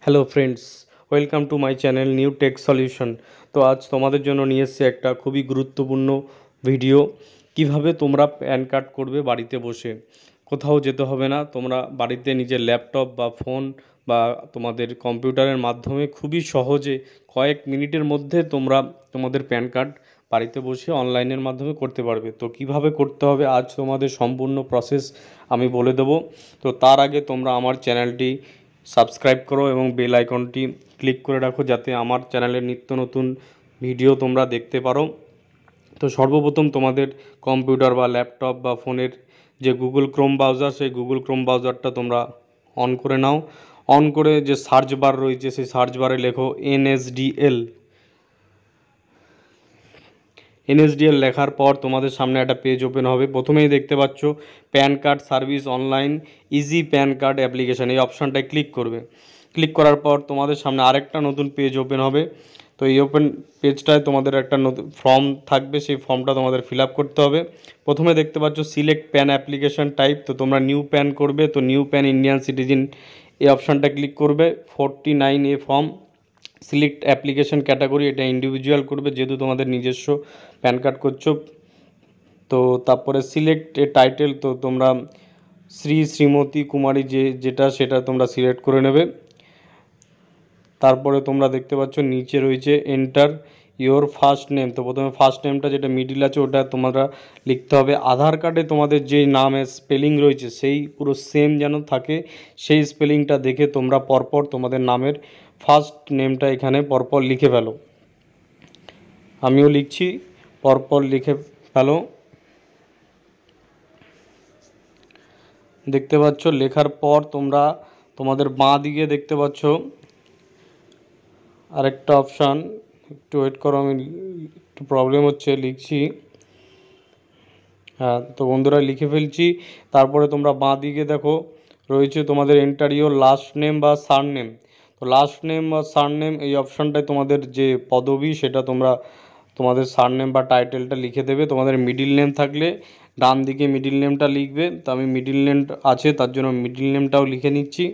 Hello friends, welcome to my channel new tech solution. তো আজ তোমাদের জন্য নিয়ে এসেছি একটা খুবই গুরুত্বপূর্ণ ভিডিও। কিভাবে তোমরা প্যান কার্ড করবে বাড়িতে বসে, কোথাও যেতে হবে না। তোমরা বাড়িতে নিজের ল্যাপটপ বা ফোন বা তোমাদের কম্পিউটারের মাধ্যমে খুবই সহজে কয়েক মিনিটের মধ্যে তোমরা তোমাদের প্যান কার্ড বাড়িতে বসে অনলাইনের মাধ্যমে করতে পারবে। তো কিভাবে করতে হবে আজ তোমাদের সম্পূর্ণ প্রসেস আমি বলে দেবো। তো তার আগে তোমরা আমার চ্যানেলটি সাবস্ক্রাইব করো এবং বেল আইকনটি ক্লিক করে রাখো, যাতে আমার চ্যানেলের নিত্য নতুন ভিডিও তোমরা দেখতে পারো। তো সর্বপ্রথম তোমাদের কম্পিউটার বা ল্যাপটপ বা ফোনের যে গুগল ক্রোম ব্রাউজার, সেই গুগল ক্রোম ব্রাউজারটা তোমরা অন করে নাও। অন করে যে সার্চ বার রয়েছে, সেই সার্চ বারে লেখো এনএসডিএল। এনএসডিএল লেখার পর তোমাদের সামনে একটা পেজ ওপেন হবে। প্রথমেই দেখতে পাচ্ছ pan card service online easy pan card application, এই অপশানটায় ক্লিক করবে। ক্লিক করার পর তোমাদের সামনে আরেকটা নতুন পেজ ওপেন হবে। তো এই ওপেন পেজটায় তোমাদের একটা নতুন ফর্ম থাকবে, সেই ফর্মটা তোমাদের ফিল আপ করতে হবে। প্রথমে দেখতে পাচ্ছ সিলেক্ট প্যান অ্যাপ্লিকেশান টাইপ, তো তোমরা নিউ প্যান করবে। তো নিউ প্যান ইন্ডিয়ান সিটিজেন এই অপশানটা ক্লিক করবে। 49A form. Select application category, এটা ইন্ডিভিজুয়াল করবে যেহেতু তোমাদের নিজস্ব প্যান কার্ড করছো। তো তারপরে সিলেক্ট এ টাইটেল, তো তোমরা শ্রীমতী কুমারী যেটা সেটা তোমরা সিলেক্ট করে নেবে। তারপরে তোমরা দেখতে পাচ্ছ নিচে রয়েছে এন্টার ইওর ফার্স্ট নেম। তো প্রথমে ফার্স্ট নেমটা যেটা মিডিল আছে ওটা তোমরা লিখতে হবে। আধার কার্ডে তোমাদের যে নামের স্পেলিং রয়েছে সেই পুরো সেম যেন থাকে, সেই স্পেলিংটা দেখে তোমরা পরপর তোমাদের নামের ফার্স্ট নেমটা এখানে পরপর লিখে ফেলো। আমিও লিখছি, পরপর লিখে ফেলো। দেখতে পাচ্ছ লেখার পর তোমরা তোমাদের বাঁ দিকে দেখতে পাচ্ছ আরেকটা অপশান। একটু ওয়েট করো, আমি একটু প্রবলেম হচ্ছে, লিখছি। হ্যাঁ, তো বন্ধুরা লিখে ফেলছি। তারপরে তোমরা বাঁ দিকে দেখো রয়েছে তোমাদের এন্টার ইওর লাস্ট নেম বা সার নেম। তো লাস্ট নেম বা সার নেম এই অপশানটায় তোমাদের যে পদবি সেটা তোমরা তোমাদের সার নেম বা টাইটেলটা লিখে দেবে। তোমাদের মিডিল নেম থাকলে ডান দিকে মিডিল নেমটা লিখবে। তো আমি মিডিল নেম আছে তার জন্য মিডিল নেমটাও লিখে নিচ্ছি।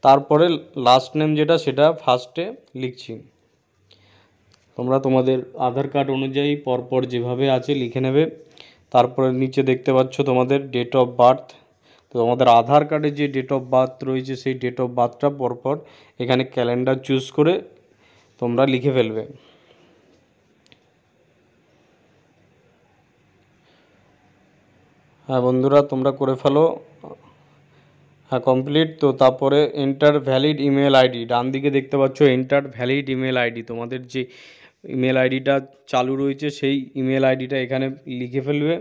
তারপরে লাস্ট নেম যেটা সেটা ফার্স্টে লিখছি। তোমরা তোমাদের আধার কার্ড অনুযায়ী পরপর যেভাবে আছে লিখে নেবে। তারপরে নিচে দেখতে পাচ্ছ তোমাদের ডেট অফ বার্থ। তো তোমাদের আধার কার্ডে যে ডেট অফ বার্থ রয়েছে সেই ডেট অফ বার্থটা পরপর এখানে ক্যালেন্ডার চুজ করে তোমরা লিখে ফেলবে। হ্যাঁ বন্ধুরা, তোমরা করে ফেলো। হ্যাঁ, কমপ্লিট। তো তারপরে এন্টার ভ্যালিড ইমেল আইডি, ডান দিকে দেখতে পাচ্ছ এন্টার ভ্যালিড ইমেল আইডি। তোমাদের যে ইমেল আইডিটা চালু রয়েছে সেই ইমেল আইডিটা এখানে লিখে ফেলবে।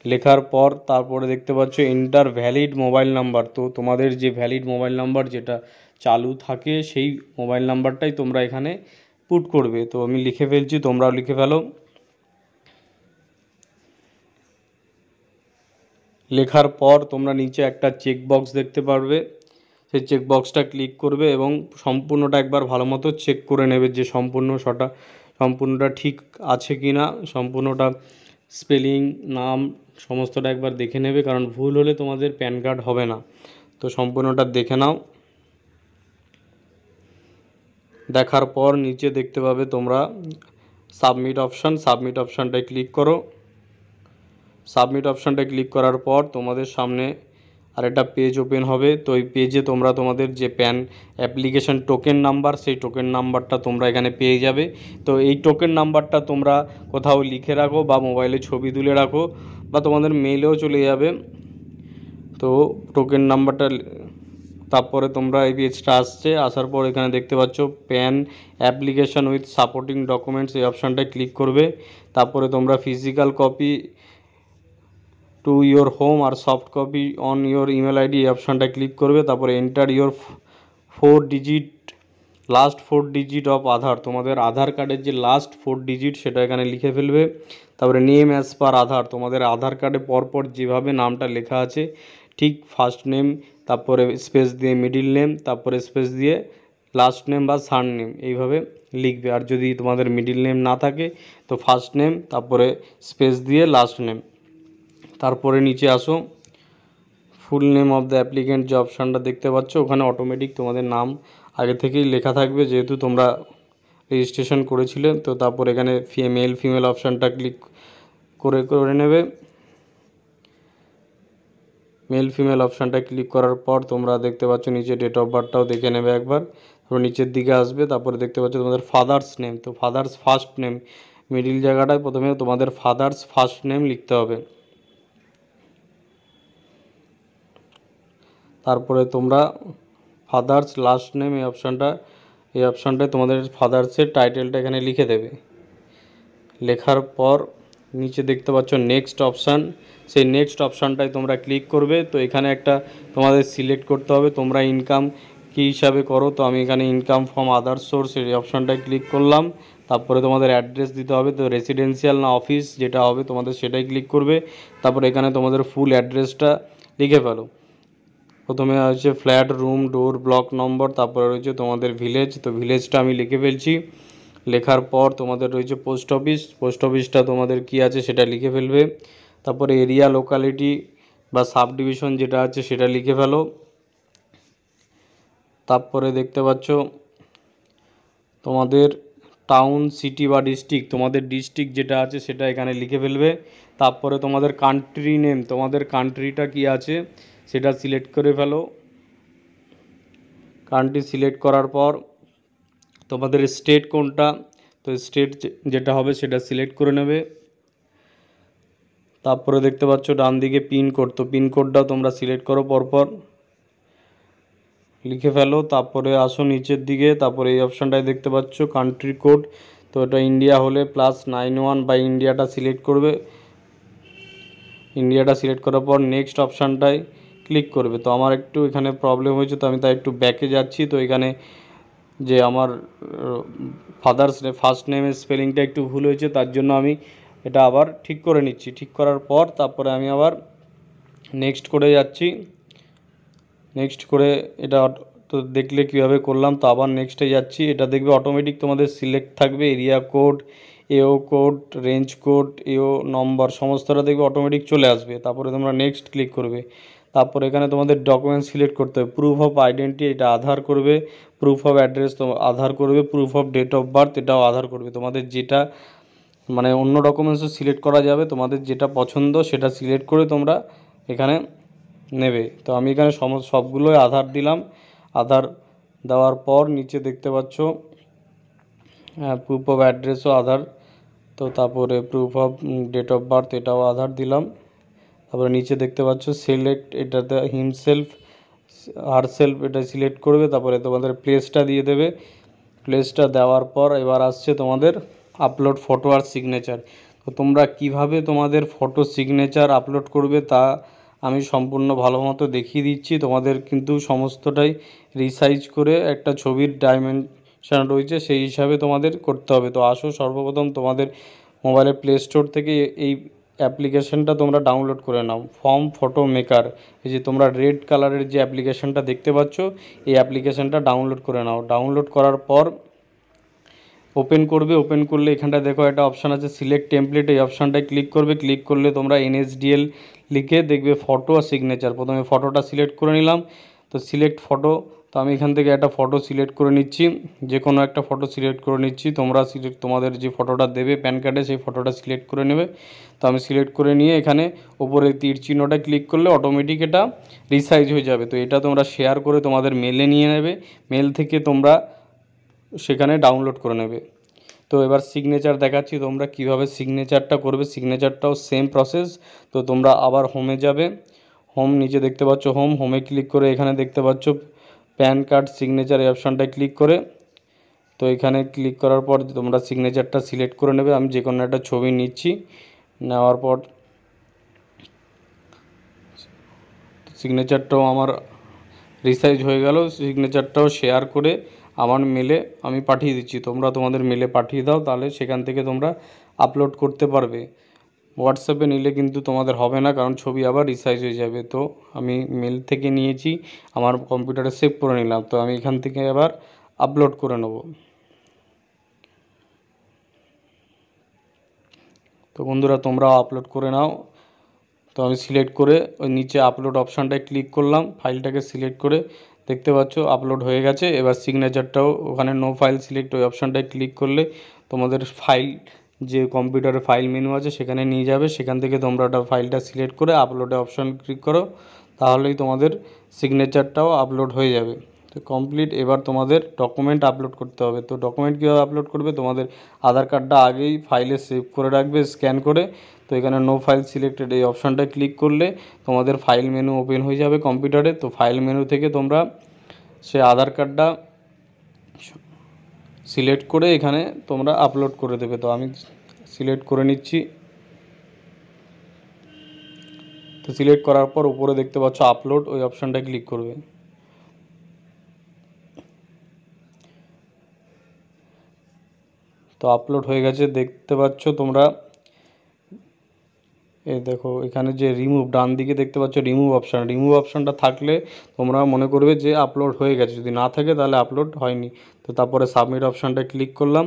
লেখার পর তারপরে দেখতে পাচ্ছ এন্টার ভ্যালিড মোবাইল নাম্বার। তো তোমাদের যে ভ্যালিড মোবাইল নাম্বার যেটা চালু থাকে সেই মোবাইল নাম্বারটাই তোমরা এখানে পুট করবে। তো আমি লিখে ফেলছি, তোমরাও লিখে ফেলো। লেখার পর তোমরা নিচে একটা চেক বক্স দেখতে পারবে, সেই চেক বক্সটা ক্লিক করবে এবং সম্পূর্ণটা একবার ভালো মতো চেক করে নেবে যে সম্পূর্ণটা ঠিক আছে কি না। সম্পূর্ণটা স্পেলিং, নাম সমস্তটা একবার দেখে নেবে, কারণ ভুল হলে তোমাদের প্যান কার্ড হবে না। তো সম্পূর্ণটা দেখে নাও। দেখার পর নিচে দেখতে পাবে তোমরা সাবমিট অপশানটায় ক্লিক করো। সাবমিট অপশানটায় ক্লিক করার পর তোমাদের সামনে আরেকটা পেজ ওপেন হবে। তো এই পেজে তোমরা তোমাদের যে প্যান অ্যাপ্লিকেশন টোকেন নাম্বার, সেই টোকেন নাম্বারটা তোমরা এখানে পেয়ে যাবে। তো এই টোকেন নাম্বারটা তোমরা কোথাও লিখে রাখো বা মোবাইলে ছবি তুলে রাখো বা তোমাদের মেইলেও চলে যাবে। তো টোকেন নাম্বারটা তারপরে তোমরা এই পেজটা আসার পর এখানে দেখতে পাচ্ছ PAN application with supporting documents, এই অপশানটায় ক্লিক করবে। তারপরে তোমরা physical copy to your home আর soft copy on your email ID, এই অপশানটা ক্লিক করবে। তারপরে enter your last four digit of Aadhaar, Aadhaar আধার কার্ডের যে লাস্ট 4 ডিজিট সেটা এখানে লিখে ফেলবে। তারপরে নেম অ্যাজ পার আধার, তোমাদের আধার কার্ডে পরপর যেভাবে নামটা লেখা আছে ঠিক ফার্স্ট নেম, তারপরে স্পেস দিয়ে মিডিল নেম, তারপরে স্পেস দিয়ে লাস্ট নেম বা সার নেম, এইভাবে লিখবে। আর যদি তোমাদের মিডিল নেম না থাকে তো ফার্স্ট নেম তারপরে স্পেস দিয়ে লাস্ট নেম। তারপরে নিচে আসো, full name of the applicant যে অপশানটা দেখতে পাচ্ছ, ওখানে অটোমেটিক তোমাদের নাম আগে থেকেই লেখা থাকবে, যেহেতু তোমরা রেজিস্ট্রেশন করেছিলে। তো তারপর এখানে মেল ফিমেল অপশানটা ক্লিক করে নেবে। মেল ফিমেল অপশানটা ক্লিক করার পর তোমরা দেখতে পাচ্ছ নিচে ডেট অফ বার্থটাও দেখে নেবে একবার। তারপর নিচের দিকে আসবে, তারপরে দেখতে পাচ্ছ তোমাদের ফাদার্স নেম। তো ফাদার্স ফার্স্ট নেম, মিডিল জায়গাটায় প্রথমে তোমাদের ফাদার্স ফার্স্ট নেম লিখতে হবে। তারপরে তোমরা ফাদার্স লাস্ট নেম এই অপশানটায় তোমাদের ফাদার্সের টাইটেলটা এখানে লিখে দেবে। লেখার পর নিচে দেখতে পাচ্ছ নেক্সট অপশান, সেই নেক্সট অপশানটায় তোমরা ক্লিক করবে। তো এখানে একটা তোমাদের সিলেক্ট করতে হবে তোমরা ইনকাম কী হিসাবে করো। তো আমি এখানে ইনকাম ফ্রম আদার সোর্স এই অপশানটায় ক্লিক করলাম। তারপরে তোমাদের অ্যাড্রেস দিতে হবে, তো রেসিডেন্সিয়াল না অফিস যেটা হবে তোমাদের সেটাই ক্লিক করবে। তারপরে এখানে তোমাদের ফুল অ্যাড্রেসটা লিখে ফেলো। প্রথমে আছে ফ্ল্যাট, রুম, ডোর, ব্লক নম্বর, তারপরে রয়েছে তোমাদের ভিলেজ। তো ভিলেজটা আমি লিখে ফেলছি। লেখার পর তোমাদের রয়েছে পোস্ট অফিসটা তোমাদের কি আছে সেটা লিখে ফেলবে। তারপরে এরিয়া, লোকালিটি বা সাব ডিভিশন যেটা আছে সেটা লিখে ফেলো। তারপরে দেখতে পাচ্ছ তোমাদের টাউন, সিটি বা ডিস্ট্রিক্ট, তোমাদের ডিস্ট্রিক্ট যেটা আছে সেটা এখানে লিখে ফেলবে। তারপরে তোমাদের কান্ট্রি নেম, তোমাদের কান্ট্রিটা কি আছে সেটা সিলেক্ট করে ফেলো। কান্ট্রি সিলেক্ট করার পর তোমাদের স্টেট কোনটা, তো স্টেট যেটা হবে সেটা সিলেক্ট করে নেবে। তারপরে দেখতে পাচ্ছ ডান দিকে পিনকোড, তো পিনকোডটাও তোমরা সিলেক্ট করো, পরপর লিখে ফেলো। তারপরে আসো নিচের দিকে, তারপরে এই অপশানটায় দেখতে পাচ্ছ কান্ট্রি কোড, তো এটা ইন্ডিয়া হলে +91 বা ইন্ডিয়াটা সিলেক্ট করবে। ইন্ডিয়াটা সিলেক্ট করার পর নেক্সট অপশানটায় ক্লিক করবে। তো আমার একটু এখানে প্রবলেম হয়েছে, তো আমি তাই একটু ব্যাকে যাচ্ছি। তো এখানে যে আমার ফাদার্স ফার্স্ট নেমের স্পেলিংটা একটু ভুল হয়েছে, তার জন্য আমি এটা আবার ঠিক করে নিচ্ছি। ঠিক করার পর তারপরে আমি আবার নেক্সট করে যাচ্ছি। নেক্সট করে এটা তো দেখলে কীভাবে করলাম, তো আবার নেক্সটে যাচ্ছি। এটা দেখবে অটোমেটিক তোমাদের সিলেক্ট থাকবে এরিয়া কোড, এও কোড, রেঞ্জ কোড, এও নম্বর, সমস্তটা দেখবে অটোমেটিক চলে আসবে। তারপরে তোমরা নেক্সট ক্লিক করবে। তারপর এখানে তোমাদের ডকুমেন্ট সিলেক্ট করতে হবে। প্রুফ অফ আইডেন্টিটি এটা আধার করবে, প্রুফ অফ অ্যাড্রেস তো আধার করবে, proof of date of birth এটাও আধার করবে। তোমাদের যেটা মানে অন্য ডকুমেন্টসও সিলেক্ট করা যাবে, তোমাদের যেটা পছন্দ সেটা সিলেক্ট করে তোমরা এখানে নেবে। তো আমি এখানে সবগুলোই আধার দিলাম। আধার দেওয়ার পর নিচে দেখতে পাচ্ছ প্রুফ অফ অ্যাড্রেসও আধার, তো তারপরে proof of date of birth এটাও আধার দিলাম। তারপরে নিচে দেখতে পাচ্ছ সিলেক্ট, এটাতে হিমসেলফ হারসেলফ এটা সিলেক্ট করবে। তারপরে তোমাদের প্লেসটা দিয়ে দেবে। প্লেসটা দেওয়ার পর এবার আসছে তোমাদের আপলোড ফটো আর সিগনেচার। তো তোমরা কিভাবে তোমাদের ফটো সিগনেচার আপলোড করবে তা আমি সম্পূর্ণ ভালো মতো দেখিয়ে দিচ্ছি। তোমাদের কিন্তু সমস্তটাই রিসাইজ করে একটা ছবির ডাইমেনশন রয়েছে, সেই হিসাবে তোমাদের করতে হবে। তো আসো সর্বপ্রথম তোমাদের মোবাইলের প্লে স্টোর থেকে এই অ্যাপ্লিকেশনটা তোমরা ডাউনলোড করে নাও, ফর্ম ফটো মেকার। এই যে তোমরা রেড কালারের যে অ্যাপ্লিকেশনটা দেখতে পাচ্ছ, এই অ্যাপ্লিকেশনটা ডাউনলোড করে নাও। ডাউনলোড করার পর ওপেন করবে। ওপেন করলে এখানটা দেখো একটা অপশান আছে সিলেক্ট টেমপ্লেট, এই অপশানটায় ক্লিক করবে। ক্লিক করলে তোমরা NSDL লিখে দেখবে ফটো আর সিগনেচার। প্রথমে ফটোটা সিলেক্ট করে নিলাম, তো সিলেক্ট ফটো, তো আমি এখান থেকে একটা ফটো সিলেক্ট করে নিচ্ছি, যে কোনো একটা ফটো সিলেক্ট করে নিচ্ছি। তোমরা তোমাদের যে ফটোটা দেবে প্যান কার্ডে সেই ফটোটা সিলেক্ট করে নেবে। তো আমি সিলেক্ট করে নিয়ে এখানে ওপরে তীর চিহ্নটা ক্লিক করলে অটোমেটিক এটা রিসাইজ হয়ে যাবে। তো এটা তোমরা শেয়ার করে তোমাদের মেলে নিয়ে নেবে, মেল থেকে তোমরা সেখানে ডাউনলোড করে নেবে। তো এবার সিগনেচার দেখাচ্ছি তোমরা কিভাবে সিগনেচারটা করবে। সিগনেচারটাও সেম প্রসেস। তো তোমরা আবার হোমে যাবে, হোম নিচে দেখতে পাচ্ছ হোমে ক্লিক করে এখানে দেখতে পাচ্ছ প্যান কার্ড সিগনেচার এই অপশানটায় ক্লিক করে, তো এখানে ক্লিক করার পর তোমরা সিগনেচারটা সিলেক্ট করে নেবে। আমি যে কোনো একটা ছবি নিচ্ছি, নেওয়ার পর সিগনেচারটাও আমার রিসাইজ হয়ে গেল। সিগনেচারটাও শেয়ার করে আমার মেলে আমি পাঠিয়ে দিচ্ছি। তোমরা তোমাদের মেলে পাঠিয়ে দাও, তাহলে সেখান থেকে তোমরা আপলোড করতে পারবে। হোয়াটসঅ্যাপে নিলে কিন্তু তোমাদের হবে না, কারণ ছবি আবার রিসাইজ হয়ে যাবে। তো আমি মেল থেকে নিয়েছি, আমার কম্পিউটারে সেভ করে নিলাম। তো আমি এখান থেকে আবার আপলোড করে নেব। তো বন্ধুরা তোমরাও আপলোড করে নাও। তো আমি সিলেক্ট করে ওই নিচে আপলোড অপশানটায় ক্লিক করলাম, ফাইলটাকে সিলেক্ট করে দেখতে পাচ্ছ আপলোড হয়ে গেছে। এবার সিগনেচারটাও ওখানে নো ফাইল সিলেক্ট ওই অপশানটায় ক্লিক করলে তোমাদের ফাইল যে কম্পিউটারে ফাইল মেনু আছে সেখানে নিয়ে যাবে, সেখান থেকে তোমরা ওটা ফাইলটা সিলেক্ট করে আপলোডে অপশান ক্লিক করো, তাহলেই তোমাদের সিগনেচারটাও আপলোড হয়ে যাবে। তো কমপ্লিট। এবার তোমাদের ডকুমেন্ট আপলোড করতে হবে। তো ডকুমেন্ট কীভাবে আপলোড করবে, তোমাদের আধার কার্ডটা আগেই ফাইলে সেভ করে রাখবে স্ক্যান করে। তো এখানে নো ফাইল সিলেক্টেড এই অপশানটায় ক্লিক করলে তোমাদের ফাইল মেনু ওপেন হয়ে যাবে কম্পিউটারে। তো ফাইল মেনু থেকে তোমরা সে আধার কার্ডটা সিলেক্ট করে এখানে তোমরা আপলোড করে দেবে। তো আমি সিলেক্ট করে নিচ্ছি। তো সিলেক্ট করার পর উপরে দেখতে পাচ্ছ আপলোড, ওই অপশানটায় ক্লিক করবে। তো আপলোড হয়ে গেছে দেখতে পাচ্ছ তোমরা। এই দেখো এখানে যে রিমুভ, ডান দিকে দেখতে পাচ্ছ রিমুভ অপশান, রিমুভ অপশানটা থাকলে তোমরা মনে করবে যে আপলোড হয়ে গেছে, যদি না থাকে তাহলে আপলোড হয়নি। তো তারপরে সাবমিট অপশানটায় ক্লিক করলাম।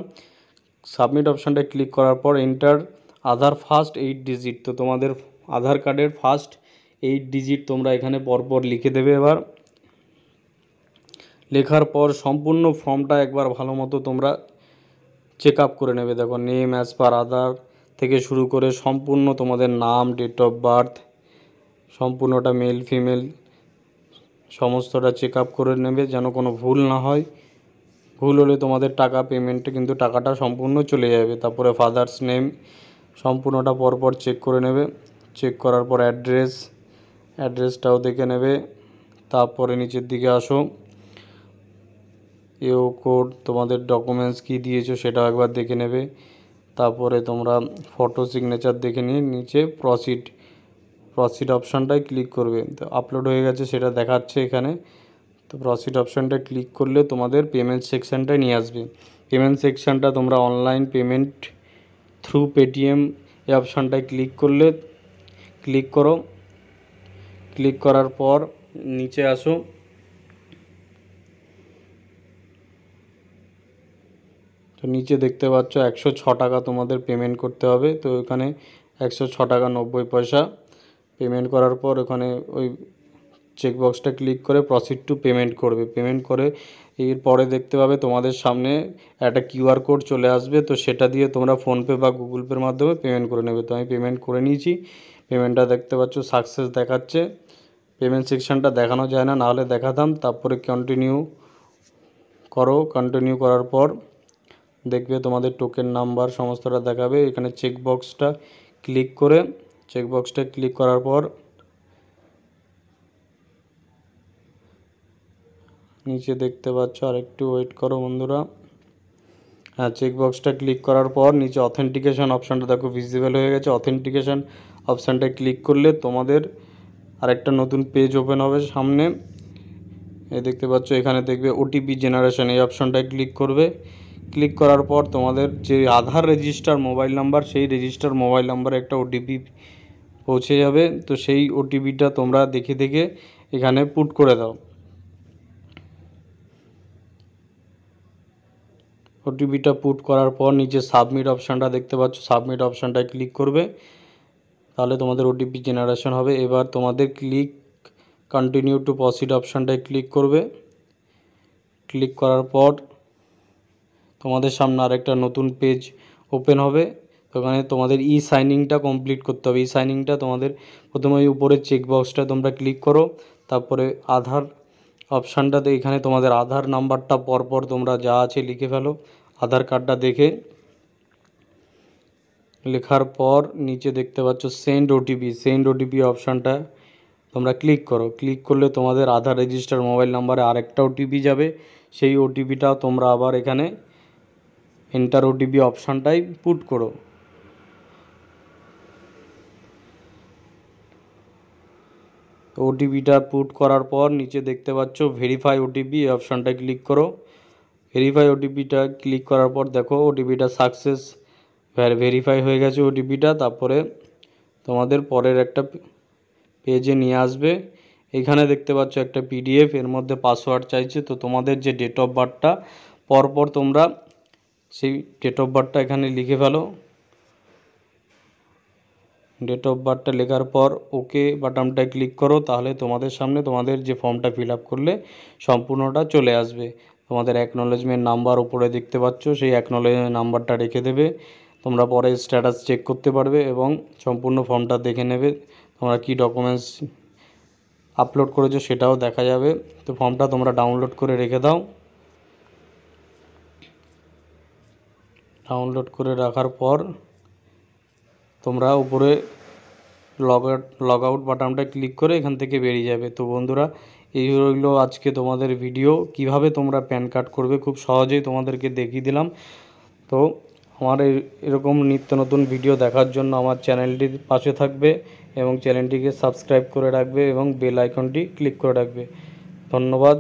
সাবমিট অপশানটায় ক্লিক করার পর এন্টার আধার ফার্স্ট 8 ডিজিট, তো তোমাদের আধার কার্ডের ফার্স্ট 8 ডিজিট তোমরা এখানে পরপর লিখে দেবে। এবার লেখার পর সম্পূর্ণ ফর্মটা একবার ভালো মতো তোমরা চেক আপ করে নেবে। দেখো নেম অ্যাজ পার আধার থেকে শুরু করে সম্পূর্ণ তোমাদের নাম, ডেট অফ বার্থ, সম্পূর্ণটা মেল ফিমেল সমস্তটা চেক আপ করে নেবে যেন কোনো ভুল না হয়। ভুল হলে তোমাদের টাকা পেমেন্টে কিন্তু টাকাটা সম্পূর্ণ চলে যাবে। তারপরে ফাদার্স নেম সম্পূর্ণটা পরপর চেক করে নেবে। চেক করার পর অ্যাড্রেসটাও দেখে নেবে। তারপরে নিচের দিকে আসো, এও কোড, তোমাদের ডকুমেন্টস কী দিয়েছো সেটাও একবার দেখে নেবে। তারপরে তোমরা ফটো সিগনেচার দেখে নিয়ে নিচে প্রসিড অপশানটায় ক্লিক করবে। তো আপলোড হয়ে গেছে সেটা দেখাচ্ছে এখানে। তো প্রসিড অপশানটায় ক্লিক করলে তোমাদের পেমেন্ট সেকশানটায় নিয়ে আসবে। পেমেন্ট সেকশানটা তোমরা অনলাইন পেমেন্ট থ্রু পেটিএম এই অপশানটায় ক্লিক করলে ক্লিক করো। ক্লিক করার পর নিচে আসো, তো নিচে দেখতে পাচ্ছ 106 টাকা তোমাদের পেমেন্ট করতে হবে। তো এখানে 106 টাকা 90 পয়সা পেমেন্ট করার পর ওখানে ওই চেকবক্সটা ক্লিক করে প্রসিড টু পেমেন্ট করবে। পেমেন্ট করে এরপরে দেখতে পাবে তোমাদের সামনে একটা কিউআর কোড চলে আসবে। তো সেটা দিয়ে তোমরা ফোনপে বা গুগল পের মাধ্যমে পেমেন্ট করে নেবে। তো আমি পেমেন্ট করে নিয়েছি। পেমেন্টটা দেখতে পাচ্ছ সাকসেস দেখাচ্ছে। পেমেন্ট সেকশানটা দেখানো যায় না, নাহলে দেখাতাম। তারপরে কন্টিনিউ করো। কন্টিনিউ করার পর দেখবে তোমাদের টোকেন নাম্বার সমস্তটা দেখাবে। এখানে চেকবক্সটা ক্লিক করার পর নিচে দেখতে পাচ্ছ, আর একটু ওয়েট করো বন্ধুরা। হ্যাঁ, চেকবক্সটা ক্লিক করার পর নিচে অথেন্টিকেশন অপশানটা দেখো ভিজিবল হয়ে গেছে। অথেন্টিকেশন অপশানটায় ক্লিক করলে তোমাদের আরেকটা নতুন পেজ ওপেন হবে সামনে। এই দেখতে পাচ্ছ এখানে দেখবে ওটিপি জেনারেশন, এই অপশানটায় ক্লিক করবে। ক্লিক করার পর তোমাদের যে আধার রেজিস্টার মোবাইল নাম্বার, সেই রেজিস্টার মোবাইল নাম্বারে একটা ওটিপি পৌঁছে যাবে। তো সেই ওটিপিটা তোমরা দেখে দেখে এখানে পুট করে দাও। ওটিপিটা পুট করার পর নিচে সাবমিট অপশানটা দেখতে পাচ্ছ, সাবমিট অপশানটায় ক্লিক করবে, তাহলে তোমাদের ওটিপি জেনারেশন হবে। এবার তোমাদের কন্টিনিউ টু প্রসিড অপশানটায় ক্লিক করবে। ক্লিক করার পর তোমাদের সামনে আরেকটা নতুন পেজ ওপেন হবে। ওখানে তোমাদের ই সাইনিংটা কমপ্লিট করতে হবে। ই সাইনিংটা তোমাদের প্রথমে ওই উপরের চেকবক্সটা তোমরা ক্লিক করো। তারপরে আধার অপশানটাতে এখানে তোমাদের আধার নাম্বারটা পরপর তোমরা যা আছে লিখে ফেলো। আধার কার্ডটা দেখে লেখার পর নিচে দেখতে পাচ্ছ সেন্ড ওটিপি অপশানটা তোমরা ক্লিক করো। ক্লিক করলে তোমাদের আধার রেজিস্টার মোবাইল নাম্বারে আরেকটা ওটিপি যাবে। সেই ওটিপিটাও তোমরা আবার এখানে এন্টার ওটিপি অপশানটাই পুট করো। ওটিপিটা পুট করার পর নিচে দেখতে পাচ্ছ ভেরিফাই ওটিপি, এই অপশানটায় ক্লিক করো। ভেরিফাই ওটিপিটা ক্লিক করার পর দেখো ওটিপিটা সাকসেস ভেরিফাই হয়ে গেছে ওটিপিটা। তারপরে তোমাদের পরের একটা পেজে নিয়ে আসবে। এখানে দেখতে পাচ্ছ একটা পিডিএফ, এর মধ্যে পাসওয়ার্ড চাইছে। তো তোমাদের যে ডেট অফ বার্থটা পরপর তোমরা সেই ডেট অফ বার্থটা এখানে লিখে ফেলো। ডেট অফ বার্থটা লেখার পর ওকে বাটনটায় ক্লিক করো, তাহলে তোমাদের সামনে তোমাদের যে ফর্মটা ফিল আপ করলে সম্পূর্ণটা চলে আসবে। তোমাদের অ্যাকনলেজমেন্ট নাম্বার উপরে দেখতে পাচ্ছ, সেই অ্যাকনলেজমেন্ট নাম্বারটা রেখে দেবে। তোমরা পরে স্ট্যাটাস চেক করতে পারবে এবং সম্পূর্ণ ফর্মটা দেখে নেবে, তোমরা কী ডকুমেন্টস আপলোড করেছো সেটাও দেখা যাবে। তো ফর্মটা তোমরা ডাউনলোড করে রেখে দাও। ডাউনলোড করে রাখার পর তোমরা উপরে লগ আউট বাটনটা ক্লিক করে এখান থেকে বেরিয়ে যাবে। তো বন্ধুরা, এই হলো আজকে তোমাদের ভিডিও, কিভাবে তোমরা প্যান কার্ড করবে খুব সহজেই তোমাদেরকে দেখিয়ে দিলাম। তো আমার এরকম নিত্য নতুন ভিডিও দেখার জন্য আমার চ্যানেলটির পাশে থাকবে এবং চ্যানেলটিকে সাবস্ক্রাইব করে রাখবে এবং বেল আইকনটি ক্লিক করে রাখবে। ধন্যবাদ।